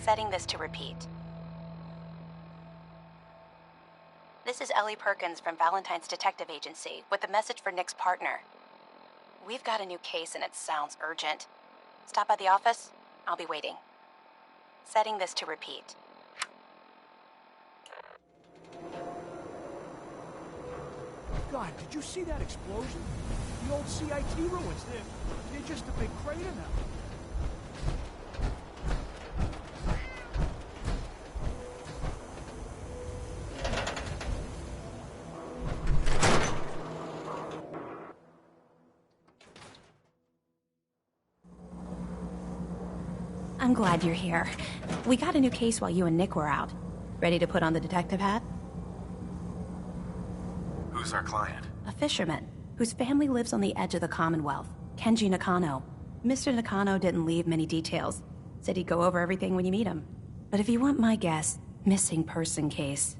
Setting this to repeat. This is Ellie Perkins from Valentine's Detective Agency with a message for Nick's partner. We've got a new case and it sounds urgent. Stop by the office. I'll be waiting. Setting this to repeat. God, did you see that explosion? The old CIT ruins. They're just a big crater now. I'm glad you're here. We got a new case while you and Nick were out. Ready to put on the detective hat? Who's our client? A fisherman, whose family lives on the edge of the Commonwealth, Kenji Nakano. Mr. Nakano didn't leave many details. Said he'd go over everything when you meet him. But if you want my guess, missing person case.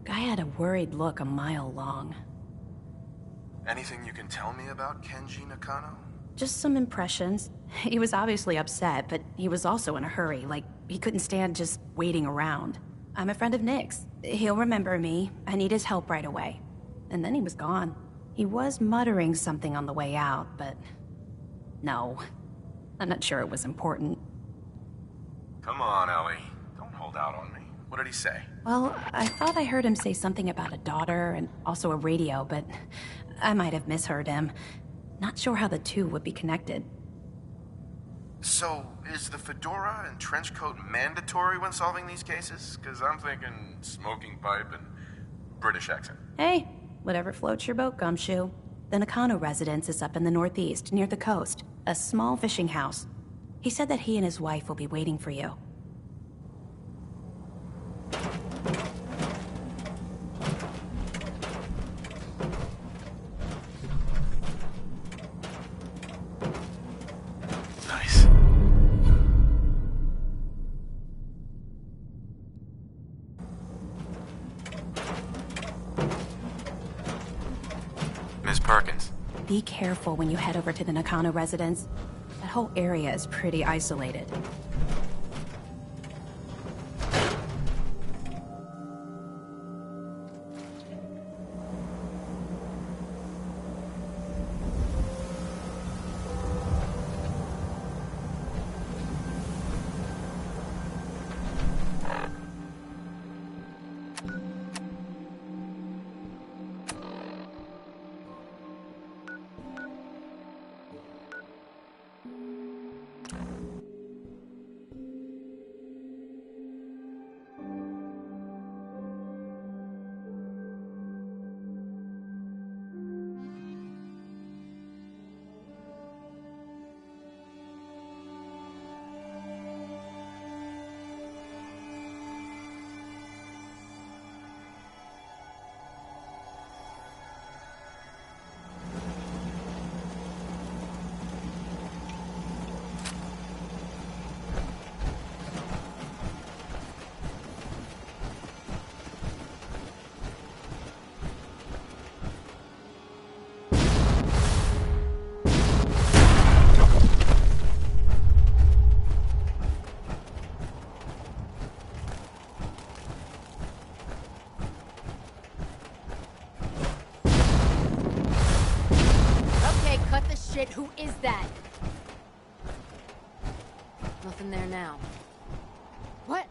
Guy had a worried look a mile long. Anything you can tell me about Kenji Nakano? Just some impressions. He was obviously upset, but he was also in a hurry, like he couldn't stand just waiting around. I'm a friend of Nick's. He'll remember me. I need his help right away. And then he was gone. He was muttering something on the way out, but no. I'm not sure it was important. Come on, Ellie. Don't hold out on me. What did he say? Well, I thought I heard him say something about a daughter and also a radio, but I might have misheard him. Not sure how the two would be connected. So, is the fedora and trench coat mandatory when solving these cases? Because I'm thinking smoking pipe and British accent. Hey, whatever floats your boat, Gumshoe. The Nakano residence is up in the northeast, near the coast. A small fishing house. He said that he and his wife will be waiting for you. Nice. Miss Perkins. Be careful when you head over to the Nakano residence. That whole area is pretty isolated. Who is that? Nothing there now. What?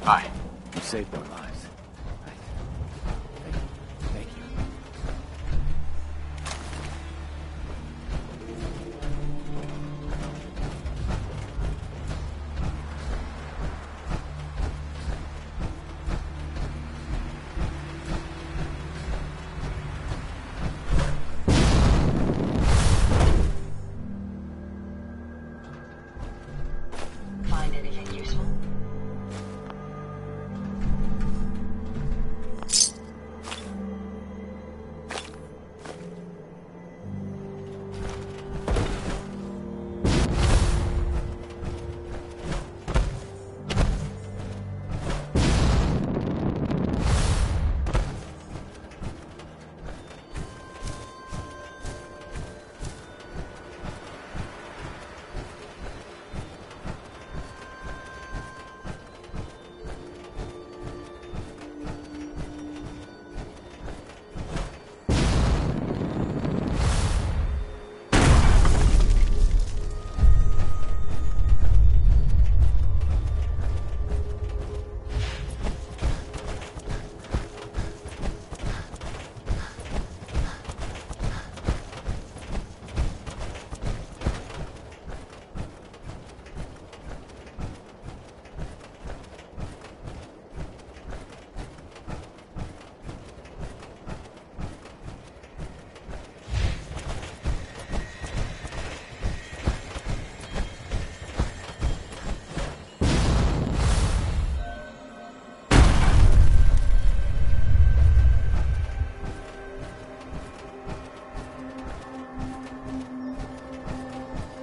Hi. You saved our lives. Thank you. Find anything useful?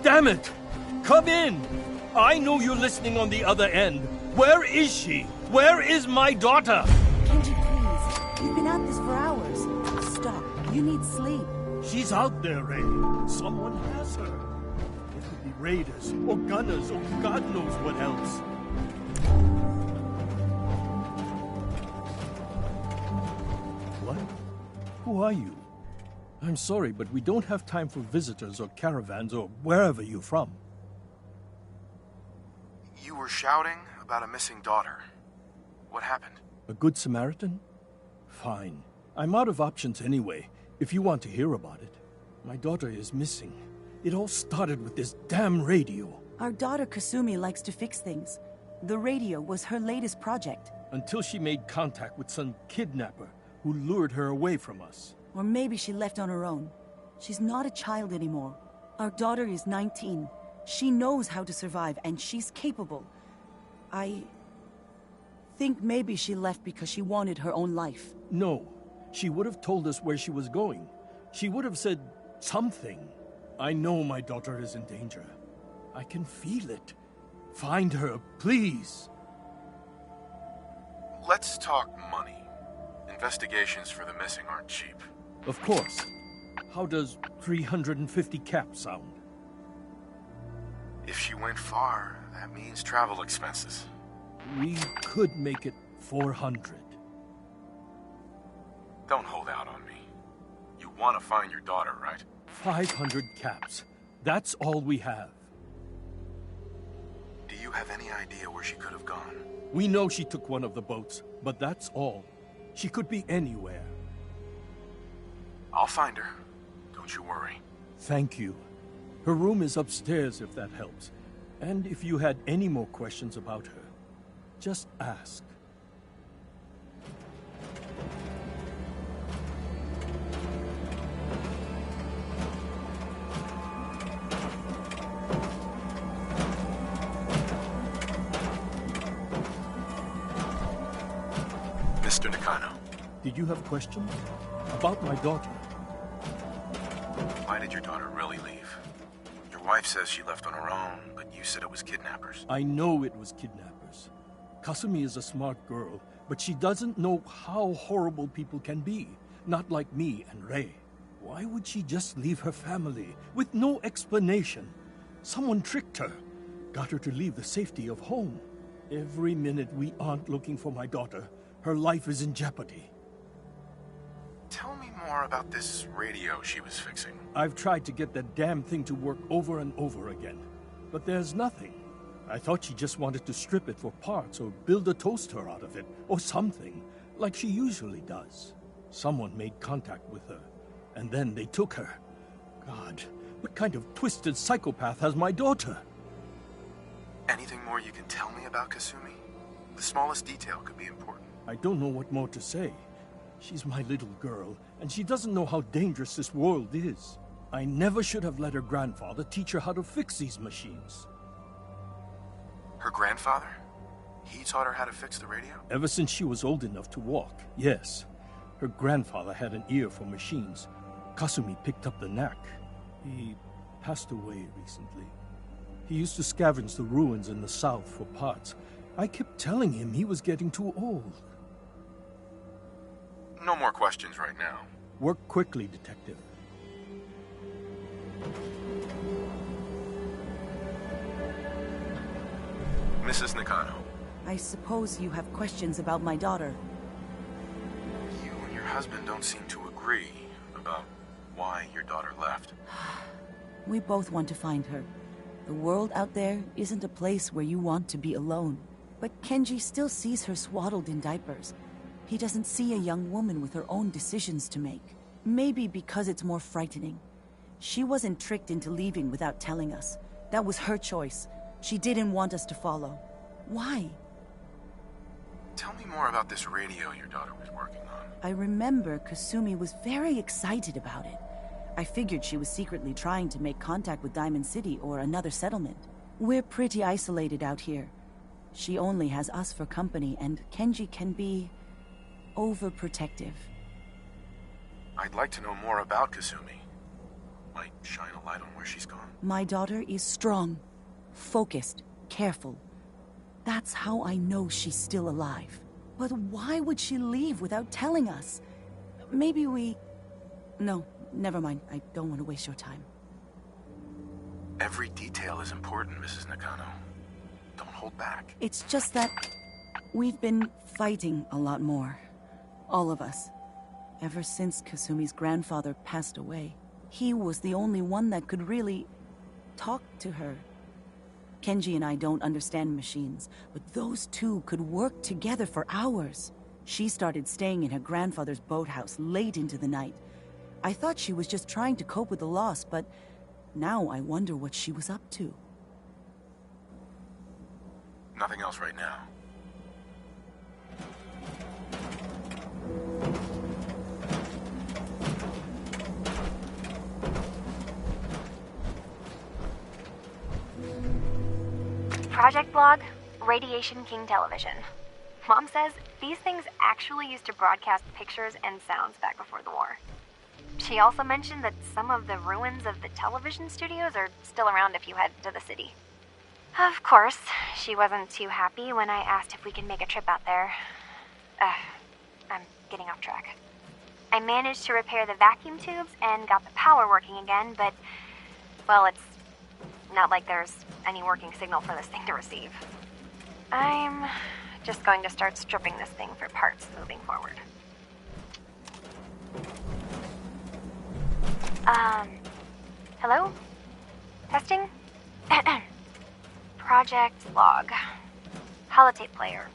Damn it! Come in! I know you're listening on the other end. Where is she? Where is my daughter? Kenji, please. We've been at this for hours. Stop. You need sleep. She's out there, Ray. Someone has her. It could be raiders, or gunners, or God knows what else. What? Who are you? I'm sorry, but we don't have time for visitors or caravans or wherever you're from. You were shouting about a missing daughter. What happened? A good Samaritan? Fine. I'm out of options anyway, if you want to hear about it. My daughter is missing. It all started with this damn radio. Our daughter Kasumi likes to fix things. The radio was her latest project. Until she made contact with some kidnapper who lured her away from us. Or maybe she left on her own. She's not a child anymore. Our daughter is 19. She knows how to survive, and she's capable. I think maybe she left because she wanted her own life. No. She would have told us where she was going. She would have said something. I know my daughter is in danger. I can feel it. Find her, please. Let's talk money. Investigations for the missing aren't cheap. Of course. How does 350 caps sound? If she went far, that means travel expenses. We could make it 400. Don't hold out on me. You want to find your daughter, right? 500 caps. That's all we have. Do you have any idea where she could have gone? We know she took one of the boats, but that's all. She could be anywhere. I'll find her. Don't you worry. Thank you. Her room is upstairs if that helps. And if you had any more questions about her, just ask. Mr. Nakano. Did you have questions? About my daughter? Why did your daughter really leave? Your wife says she left on her own, but you said it was kidnappers. I know it was kidnappers. Kasumi is a smart girl, but she doesn't know how horrible people can be. Not like me and Ray. Why would she just leave her family with no explanation? Someone tricked her. Got her to leave the safety of home. Every minute we aren't looking for my daughter, her life is in jeopardy. Tell me more about this radio she was fixing. I've tried to get that damn thing to work over and over again, but there's nothing. I thought she just wanted to strip it for parts or build a toaster out of it, or something, like she usually does. Someone made contact with her, and then they took her. God, what kind of twisted psychopath has my daughter? Anything more you can tell me about Kasumi? The smallest detail could be important. I don't know what more to say. She's my little girl, and she doesn't know how dangerous this world is. I never should have let her grandfather teach her how to fix these machines. Her grandfather? He taught her how to fix the radio? Ever since she was old enough to walk, yes. Her grandfather had an ear for machines. Kasumi picked up the knack. He passed away recently. He used to scavenge the ruins in the south for parts. I kept telling him he was getting too old. No more questions right now. Work quickly, Detective. Mrs. Nakano, I suppose you have questions about my daughter. you and your husband don't seem to agree about why your daughter left. We both want to find her. The world out there isn't a place where you want to be alone. But Kenji still sees her swaddled in diapers. He doesn't see a young woman with her own decisions to make. Maybe because it's more frightening. She wasn't tricked into leaving without telling us. That was her choice. She didn't want us to follow. Why? Tell me more about this radio your daughter was working on. I remember Kasumi was very excited about it. I figured she was secretly trying to make contact with Diamond City or another settlement. We're pretty isolated out here. She only has us for company, and Kenji can be overprotective. I'd like to know more about Kasumi. Might shine a light on where she's gone. My daughter is strong, focused, careful. That's how I know she's still alive. But why would she leave without telling us? Maybe we... No, never mind. I don't want to waste your time. Every detail is important, Mrs. Nakano. Don't hold back. It's just that we've been fighting a lot more. All of us. Ever since Kasumi's grandfather passed away. He was the only one that could really talk to her. Kenji and I don't understand machines, but those two could work together for hours. She started staying in her grandfather's boathouse late into the night. I thought she was just trying to cope with the loss, but now I wonder what she was up to. Nothing else right now. Project Blog, Radiation King Television. Mom says these things actually used to broadcast pictures and sounds back before the war. She also mentioned that some of the ruins of the television studios are still around if you head to the city. Of course, she wasn't too happy when I asked if we could make a trip out there. I'm getting off track. I managed to repair the vacuum tubes and got the power working again, but, well, it's not like there's any working signal for this thing to receive. I'm just going to start stripping this thing for parts moving forward. Hello? Testing? Project Log. Holotape player.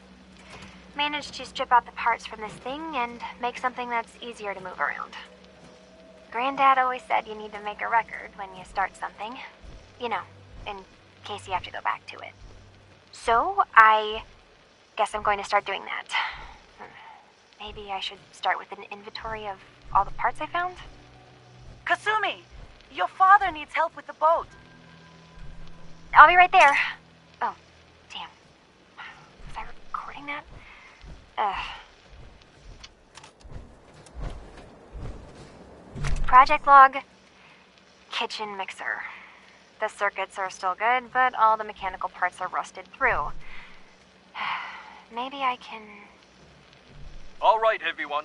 Managed to strip out the parts from this thing and make something that's easier to move around. Granddad always said you need to make a record when you start something. You know, in case you have to go back to it. So, I guess I'm going to start doing that. Maybe I should start with an inventory of all the parts I found? Kasumi! Your father needs help with the boat. I'll be right there. Oh, damn. Was I recording that? Project Log. Kitchen mixer. The circuits are still good, but all the mechanical parts are rusted through. Maybe I can... All right, everyone.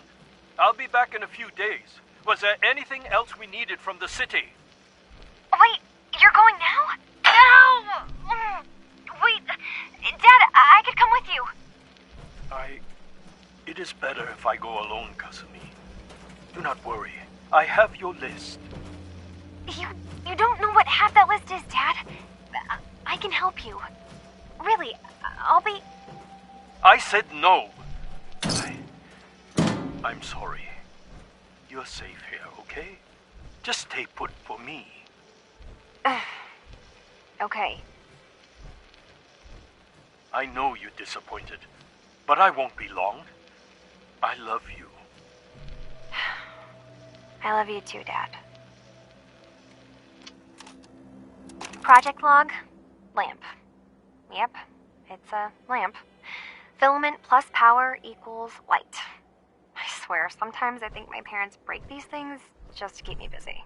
I'll be back in a few days. Was there anything else we needed from the city? Wait, you're going now? No! Wait, Dad, I could come with you. It is better if I go alone, Kasumi. Do not worry. I have your list. You don't know what half that list is, Dad. I can help you. Really, I'll be... I said no. I'm sorry. You're safe here, okay? Just stay put for me. Okay. I know you're disappointed, but I won't be long. I love you. I love you too, Dad. Project log, lamp. Yep, it's a lamp. Filament plus power equals light. I swear, sometimes I think my parents break these things just to keep me busy.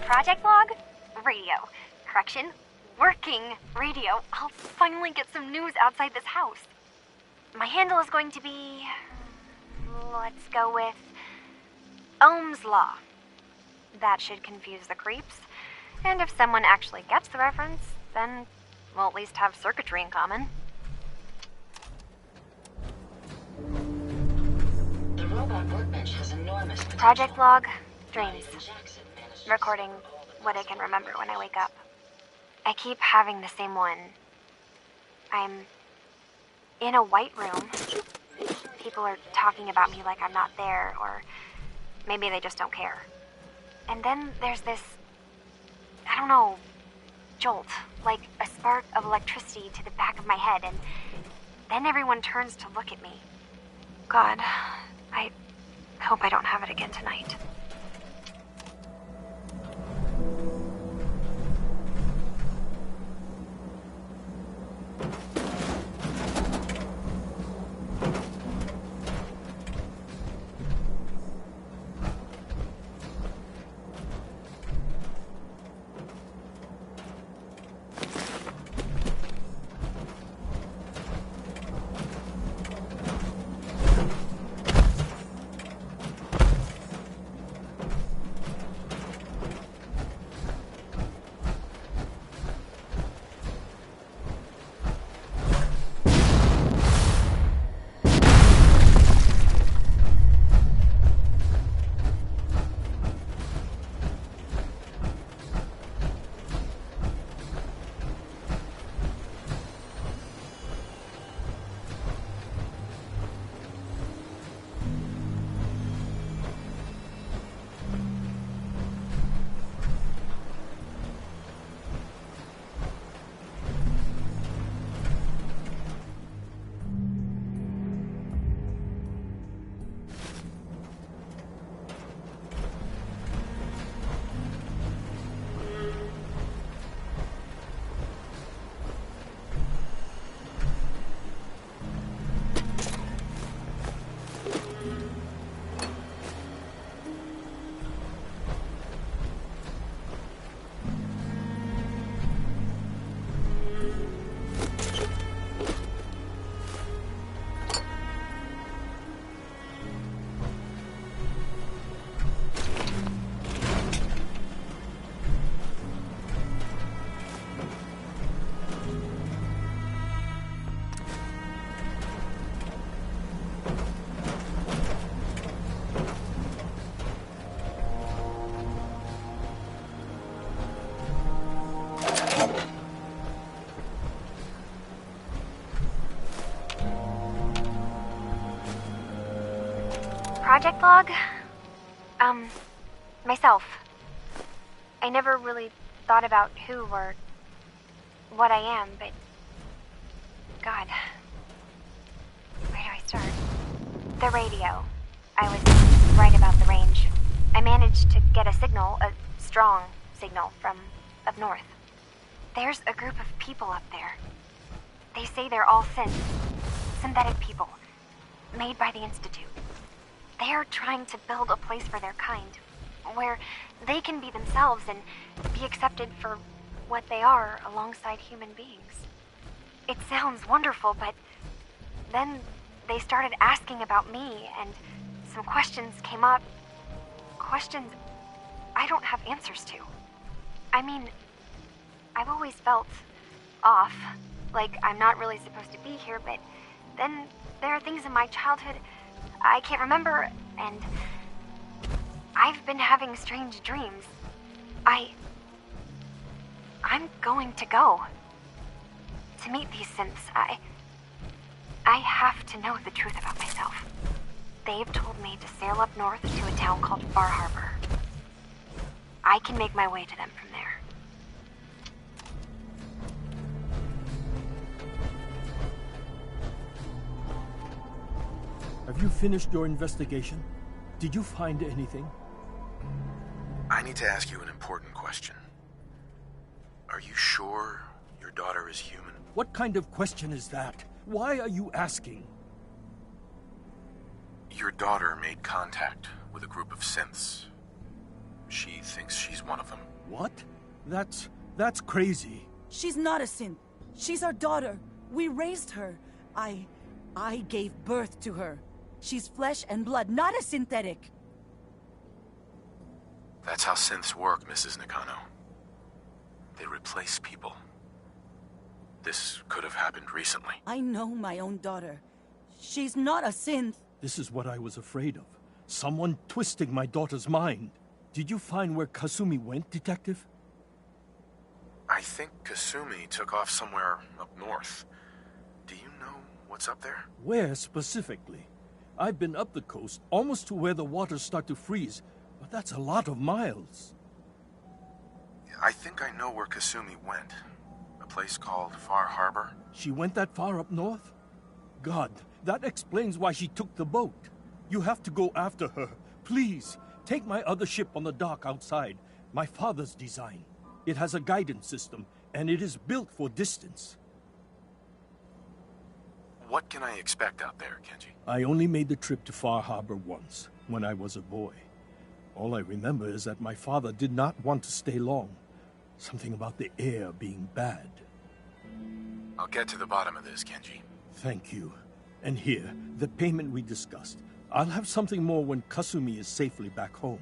Project log, radio. Correction, working radio. I'll finally get some news outside this house. My handle is going to be... let's go with... Ohm's Law. That should confuse the creeps. And if someone actually gets the reference, then we'll at least have circuitry in common. The robot workbench has enormous potential. Project log, dreams. Recording what I can remember when I wake up. I keep having the same one. I'm in a white room. People are talking about me like I'm not there, or maybe they just don't care. And then there's this, I don't know, jolt, like a spark of electricity to the back of my head, and then everyone turns to look at me. God, I hope I don't have it again tonight. Project log? Myself. I never really thought about who or what I am, but... God. Where do I start? The radio. I was right about the range. I managed to get a signal, a strong signal, from up north. There's a group of people up there. They say they're all synthetic people, made by the Institute. They are trying to build a place for their kind, where they can be themselves and be accepted for what they are alongside human beings. It sounds wonderful, but then they started asking about me, and some questions came up. Questions I don't have answers to. I mean, I've always felt off, like I'm not really supposed to be here, but then there are things in my childhood I can't remember, and I've been having strange dreams, I'm going to go. To meet these synths, I have to know the truth about myself. They've told me to sail up north to a town called Far Harbor. I can make my way to them from there. Have you finished your investigation? Did you find anything? I need to ask you an important question. Are you sure your daughter is human? What kind of question is that? Why are you asking? Your daughter made contact with a group of synths. She thinks she's one of them. What? That's crazy. She's not a synth. She's our daughter. We raised her. I gave birth to her. She's flesh and blood, not a synthetic. That's how synths work, Mrs. Nakano. They replace people. This could have happened recently. I know my own daughter. She's not a synth. This is what I was afraid of. Someone twisting my daughter's mind. Did you find where Kasumi went, Detective? I think Kasumi took off somewhere up north. Do you know what's up there? Where specifically? I've been up the coast, almost to where the waters start to freeze, but that's a lot of miles. I think I know where Kasumi went. A place called Far Harbor. She went that far up north? God, that explains why she took the boat. You have to go after her. Please, take my other ship on the dock outside. My father's design. It has a guidance system, and it is built for distance. What can I expect out there, Kenji? I only made the trip to Far Harbor once, when I was a boy. All I remember is that my father did not want to stay long. Something about the air being bad. I'll get to the bottom of this, Kenji. Thank you. And here, the payment we discussed. I'll have something more when Kasumi is safely back home.